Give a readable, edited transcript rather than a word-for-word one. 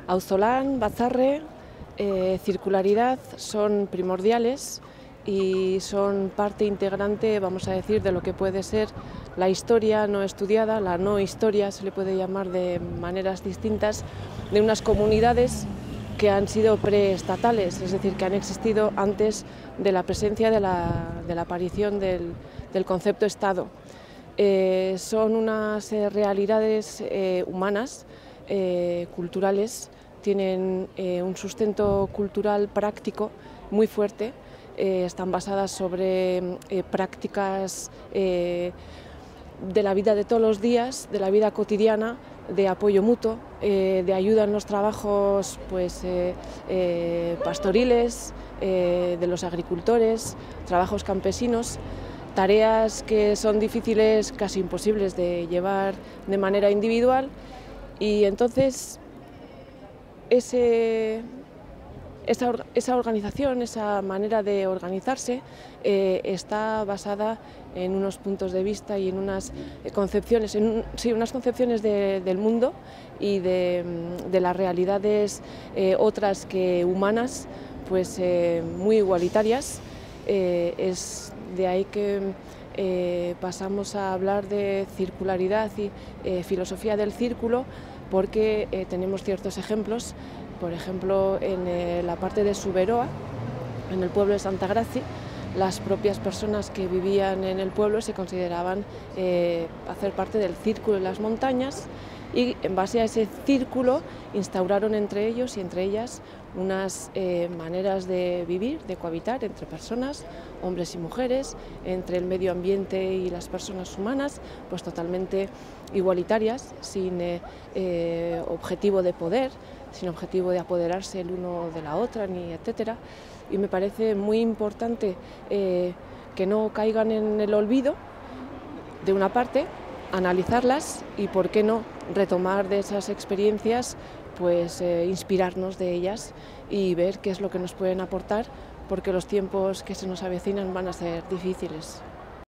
Auzolan, Batzarre, circularidad son primordiales y son parte integrante, vamos a decir, de lo que puede ser la historia no estudiada, la no historia, se le puede llamar de maneras distintas, de unas comunidades que han sido preestatales, es decir, que han existido antes de la presencia de la aparición del concepto Estado. Son unas realidades humanas, culturales, tienen un sustento cultural práctico muy fuerte, están basadas sobre prácticas de la vida de todos los días, de la vida cotidiana, de apoyo mutuo, de ayuda en los trabajos pastoriles, de los agricultores, trabajos campesinos, tareas que son difíciles, casi imposibles de llevar de manera individual, y entonces esa organización, esa manera de organizarse está basada en unos puntos de vista y en unas concepciones, unas concepciones del mundo y de las realidades otras que humanas, pues muy igualitarias. Es de ahí que pasamos a hablar de circularidad y filosofía del círculo, porque tenemos ciertos ejemplos. Por ejemplo, en la parte de Suberoa, en el pueblo de Santa Gracia, las propias personas que vivían en el pueblo se consideraban hacer parte del círculo de las montañas, y en base a ese círculo instauraron entre ellos y entre ellas unas maneras de vivir, de cohabitar entre personas, hombres y mujeres, entre el medio ambiente y las personas humanas, pues totalmente igualitarias, sin objetivo de poder, sin objetivo de apoderarse el uno de la otra, ni etcétera. Y me parece muy importante que no caigan en el olvido, de una parte, analizarlas y, por qué no, retomar de esas experiencias, pues inspirarnos de ellas y ver qué es lo que nos pueden aportar, porque los tiempos que se nos avecinan van a ser difíciles.